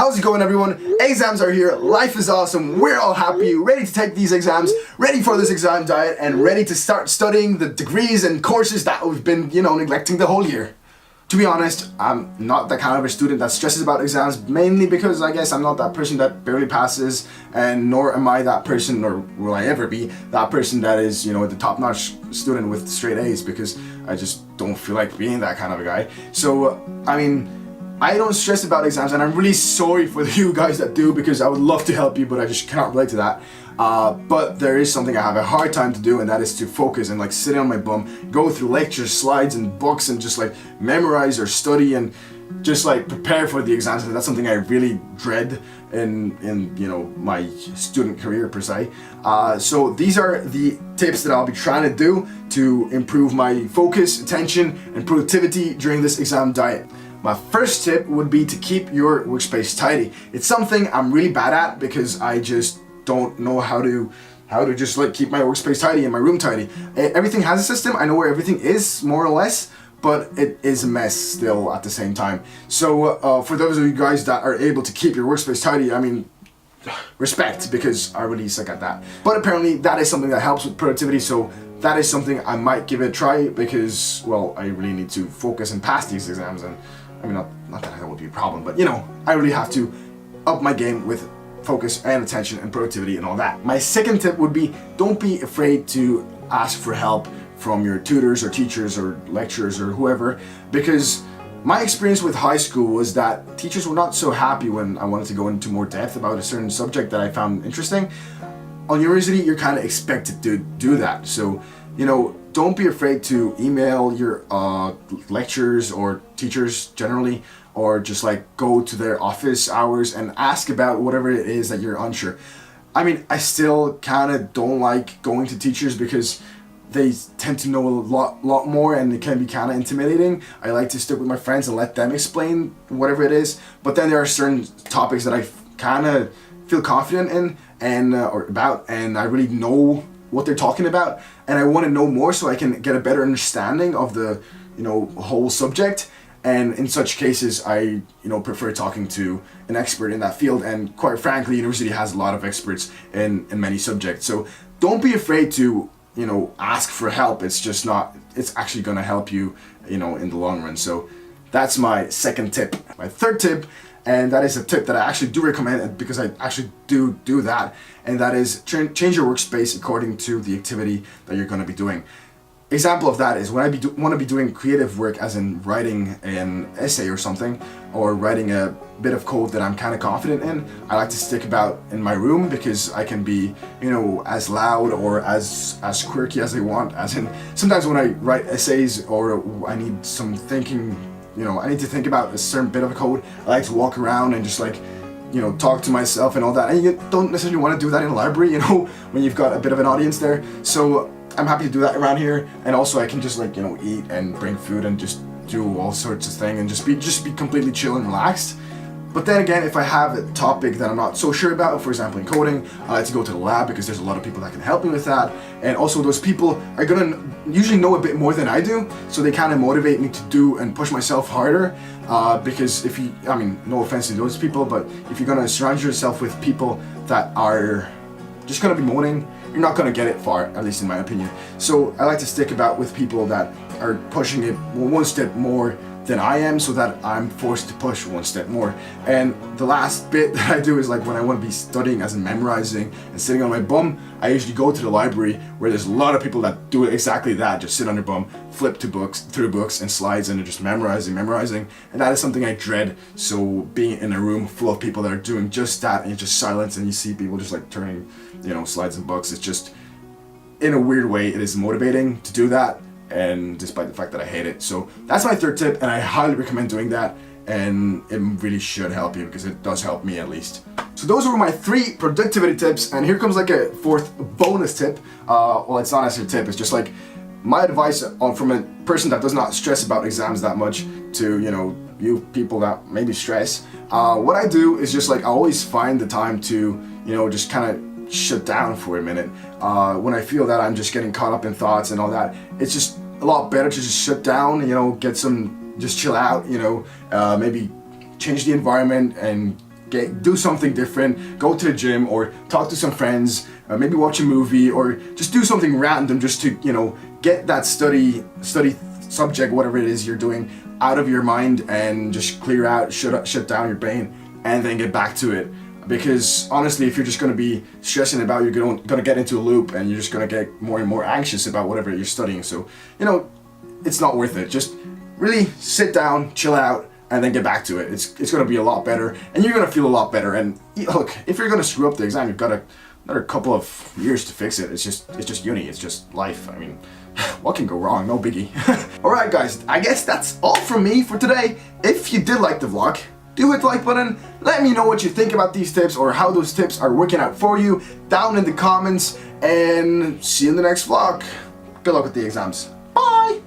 How's it going, everyone? Exams are here, life is awesome, we're all happy, ready to take these exams, ready for this exam diet, and ready to start studying the degrees and courses that we've been, neglecting the whole year. To be honest, I'm not the kind of a student that stresses about exams, mainly because I guess I'm not that person that barely passes, and nor am I that person, nor will I ever be, that person that is, the top-notch student with straight A's, because I just don't feel like being that kind of a guy. So, I don't stress about exams, and I'm really sorry for you guys that do, because I would love to help you, but I just cannot relate to that. But there is something I have a hard time to do, and that is to focus and sit on my bum, go through lectures, slides, and books, and just memorize or study and just prepare for the exams. And that's something I really dread in my student career per se. So these are the tips that I'll be trying to do to improve my focus, attention, and productivity during this exam diet. My first tip would be to keep your workspace tidy. It's something I'm really bad at because I just don't know how to just keep my workspace tidy and my room tidy. Everything has a system. I know where everything is, more or less, but it is a mess still at the same time. So for those of you guys that are able to keep your workspace tidy, respect, because I really suck at that. But apparently that is something that helps with productivity, so that is something I might give it a try, because, well, I really need to focus and pass these exams, and not that that would be a problem, but I really have to up my game with focus and attention and productivity and all that. My second tip would be, don't be afraid to ask for help from your tutors or teachers or lecturers or whoever, because my experience with high school was that teachers were not so happy when I wanted to go into more depth about a certain subject that I found interesting. On university, you're kind of expected to do that, so don't be afraid to email your lecturers or teachers generally, or just go to their office hours and ask about whatever it is that you're unsure. I still kind of don't like going to teachers because they tend to know a lot more, and it can be kind of intimidating. I like to stick with my friends and let them explain whatever it is, but then there are certain topics that I kind of feel confident in and or about, and I really know what they're talking about, and I want to know more so I can get a better understanding of the whole subject. And in such cases, I prefer talking to an expert in that field, and quite frankly, university has a lot of experts in many subjects. So don't be afraid to ask for help. It's actually going to help you in the long run. So that's my second tip. My third tip, and that is a tip that I actually do recommend, because I actually do that, and that is change your workspace according to the activity that you're going to be doing. Example of that is when I want to be doing creative work, as in writing an essay or something, or writing a bit of code that I'm kind of confident in, I like to stick about in my room, because I can be as loud or as quirky as I want. As in, sometimes when I write essays or I need some thinking, I need to think about a certain bit of code, I like to walk around and just talk to myself and all that. And you don't necessarily want to do that in a library, when you've got a bit of an audience there. So I'm happy to do that around here, and also I can just eat and bring food and just do all sorts of things and just be completely chill and relaxed. But then again, if I have a topic that I'm not so sure about, for example in coding, I like to go to the lab, because there's a lot of people that can help me with that, and also those people are gonna usually know a bit more than I do, so they kind of motivate me to do and push myself harder. Because if you, no offense to those people, but if you're gonna surround yourself with people that are just gonna be moaning, you're not gonna get it far, at least in my opinion. So I like to stick about with people that are pushing it one step more than I am, so that I'm forced to push one step more. And the last bit that I do is when I want to be studying, as in memorizing and sitting on my bum, I usually go to the library, where there's a lot of people that do exactly that, just sit on their bum, flip through books and slides, and they're just memorizing, and that is something I dread. So being in a room full of people that are doing just that, and you're just silent, and you see people just turning slides and books, it's just, in a weird way, it is motivating to do that, and despite the fact that I hate it. So that's my third tip, and I highly recommend doing that, and it really should help you, because it does help me at least. So those were my 3 productivity tips, and here comes a fourth bonus tip. Well, it's not necessarily a tip, it's just my advice from a person that does not stress about exams that much to you people that maybe stress. What I do is just I always find the time to just kind of shut down for a minute. When I feel that I'm just getting caught up in thoughts and all that, it's just a lot better to just shut down, get some, just chill out, maybe change the environment and do something different, go to the gym or talk to some friends, maybe watch a movie or just do something random just to, you know, get that study subject, whatever it is you're doing, out of your mind and just clear out, shut down your brain and then get back to it. Because honestly, if you're just going to be stressing about, you're going to get into a loop and you're just going to get more and more anxious about whatever you're studying. So, you know, it's not worth it. Just really sit down, chill out, and then get back to it. It's going to be a lot better and you're going to feel a lot better. And look, if you're going to screw up the exam, you've got another couple of years to fix it. It's just uni. It's just life. I mean, what can go wrong? No biggie. Alright guys, I guess that's all from me for today. If you did like the vlog, do hit the like button, let me know what you think about these tips or how those tips are working out for you down in the comments, and see you in the next vlog. Good luck with the exams. Bye!